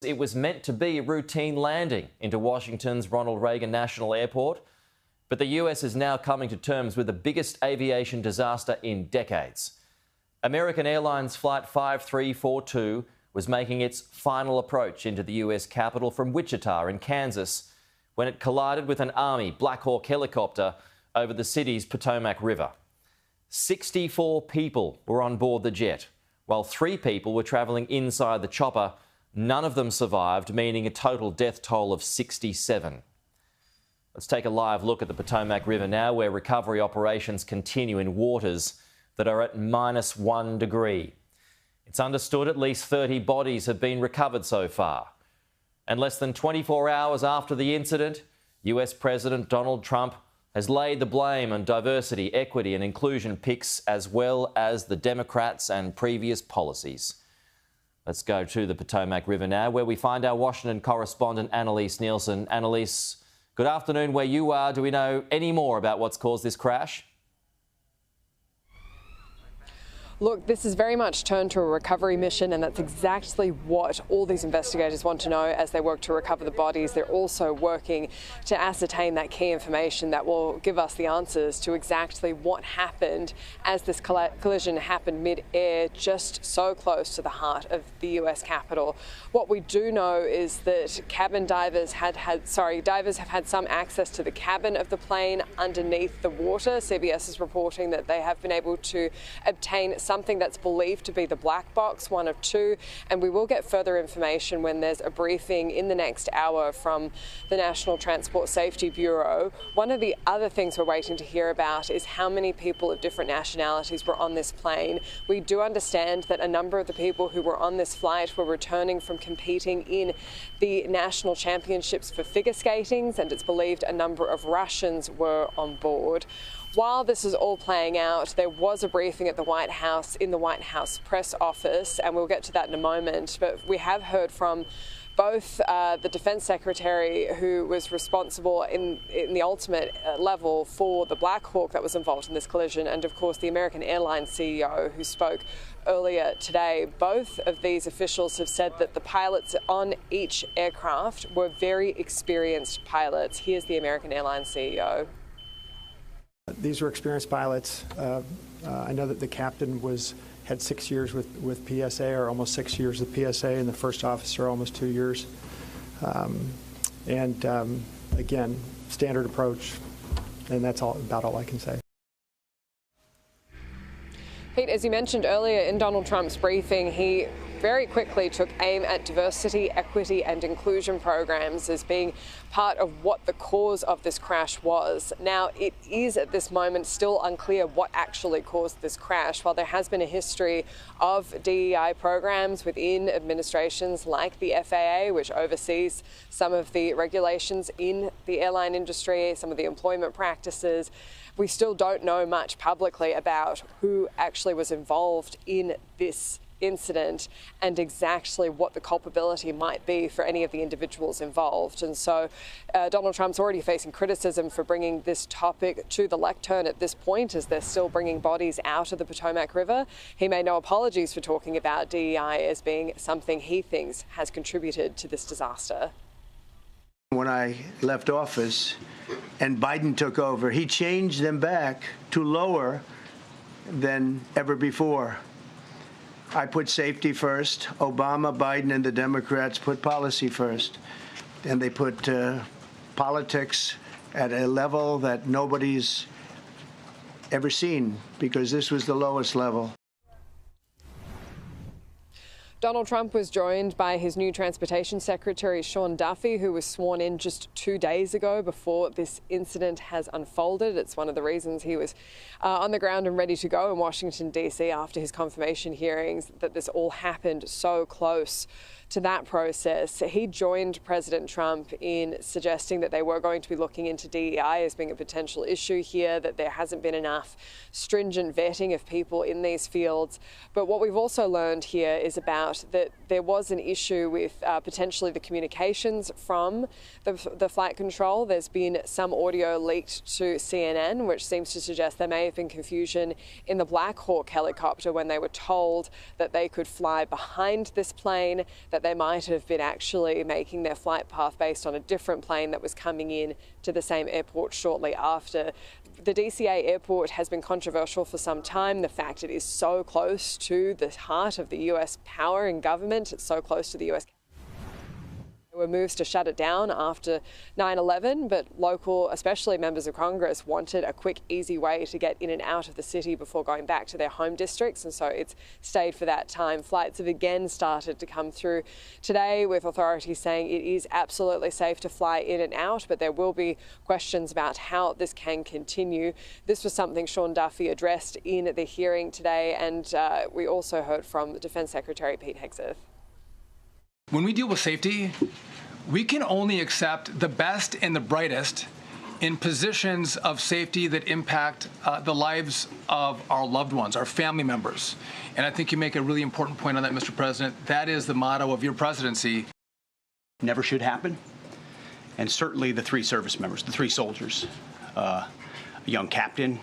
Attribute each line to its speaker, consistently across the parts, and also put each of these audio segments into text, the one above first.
Speaker 1: It was meant to be a routine landing into Washington's Ronald Reagan National Airport, but the US is now coming to terms with the biggest aviation disaster in decades. American Airlines Flight 5342 was making its final approach into the US capital from Wichita in Kansas when it collided with an Army Black Hawk helicopter over the city's Potomac River. 64 people were on board the jet, while 3 people were travelling inside the chopper. None of them survived, meaning a total death toll of 67. Let's take a live look at the Potomac River now, where recovery operations continue in waters that are at -1 degree. It's understood at least 30 bodies have been recovered so far. And less than 24 hours after the incident, US President Donald Trump has laid the blame on diversity, equity and inclusion picks, as well as the Democrats and previous policies. Let's go to the Potomac River now, where we find our Washington correspondent Annalise Nielsen. Annalise, good afternoon where you are. Do we know any more about what's caused this crash?
Speaker 2: Look, this is very much turned to a recovery mission, and that's exactly what all these investigators want to know as they work to recover the bodies. They're also working to ascertain that key information that will give us the answers to exactly what happened as this collision happened mid-air, just so close to the heart of the US Capitol. What we do know is that divers have had some access to the cabin of the plane underneath the water. CBS is reporting that they have been able to obtain something that's believed to be the black box, one of 2, and we will get further information when there's a briefing in the next hour from the National Transport Safety Bureau. One of the other things we're waiting to hear about is how many people of different nationalities were on this plane. We do understand that a number of the people who were on this flight were returning from competing in the national championships for figure skating, and it's believed a number of Russians were on board. While this is all playing out, there was a briefing at the White House in the White House press office, and we'll get to that in a moment. But we have heard from both the Defense Secretary, who was responsible in the ultimate level for the Black Hawk that was involved in this collision, and of course the American Airlines CEO, who spoke earlier today. Both of these officials have said that the pilots on each aircraft were very experienced pilots. Here's the American Airlines CEO.
Speaker 3: These were experienced pilots. I know that the captain had 6 years with PSA, or almost 6 years with PSA, and the first officer almost 2 years. Again, standard approach, and that's about all I can say.
Speaker 2: Pete, as you mentioned earlier in Donald Trump's briefing, he very quickly took aim at diversity, equity and inclusion programs as being part of what the cause of this crash was. Now, it is at this moment still unclear what actually caused this crash. While there has been a history of DEI programs within administrations like the FAA, which oversees some of the regulations in the airline industry, some of the employment practices, we still don't know much publicly about who actually was involved in this incident and exactly what the culpability might be for any of the individuals involved. And so Donald Trump's already facing criticism for bringing this topic to the lectern at this point, as they're still bringing bodies out of the Potomac River. He made no apologies for talking about DEI as being something he thinks has contributed to this disaster.
Speaker 4: When I left office and Biden took over, he changed them back to lower than ever before. I put safety first. Obama, Biden, and the Democrats put policy first. And they put politics at a level that nobody's ever seen, because this was the lowest level.
Speaker 2: Donald Trump was joined by his new Transportation Secretary, Sean Duffy, who was sworn in just 2 days ago before this incident has unfolded. It's one of the reasons he was on the ground and ready to go in Washington, D.C. after his confirmation hearings, that this all happened so close to that process. He joined President Trump in suggesting that they were going to be looking into DEI as being a potential issue here, that there hasn't been enough stringent vetting of people in these fields. But what we've also learned here is about out that there was an issue with potentially the communications from the flight control. There's been some audio leaked to CNN, which seems to suggest there may have been confusion in the Black Hawk helicopter when they were told that they could fly behind this plane, that they might have been actually making their flight path based on a different plane that was coming in to the same airport shortly after. The DCA airport has been controversial for some time. The fact it is so close to the heart of the US power and government, it's so close to the US. There were moves to shut it down after 9/11, but local, especially members of Congress, wanted a quick, easy way to get in and out of the city before going back to their home districts, and so it's stayed for that time. Flights have again started to come through today, with authorities saying it is absolutely safe to fly in and out, but there will be questions about how this can continue. This was something Sean Duffy addressed in the hearing today, and we also heard from Defence Secretary Pete Hegseth.
Speaker 5: When we deal with safety, we can only accept the best and the brightest in positions of safety that impact the lives of our loved ones, our family members. And I think you make a really important point on that, Mr. President. That is the motto of your presidency.
Speaker 6: Never should happen. And certainly the three service members, the three soldiers, a young captain,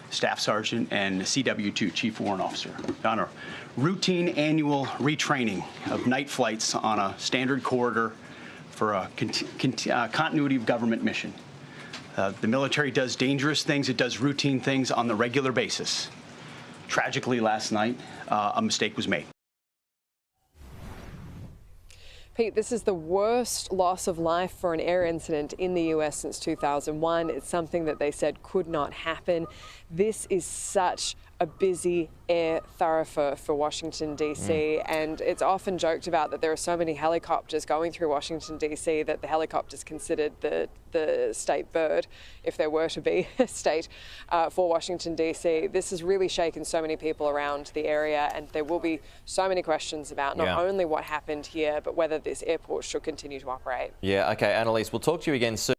Speaker 6: staff sergeant, and CW2, Chief Warrant Officer, on a routine annual retraining of night flights on a standard corridor for a continuity of government mission. The military does dangerous things. It does routine things on the regular basis. Tragically, last night, a mistake was made.
Speaker 2: Pete, this is the worst loss of life for an air incident in the US since 2001. It's something that they said could not happen. This is such a busy air thoroughfare for Washington, D.C. And it's often joked about that there are so many helicopters going through Washington, D.C. that the helicopter's considered the state bird, if there were to be a state for Washington, D.C. This has really shaken so many people around the area, and there will be so many questions about not only what happened here, but whether this airport should continue to operate.
Speaker 1: Yeah, okay, Annalise, we'll talk to you again soon.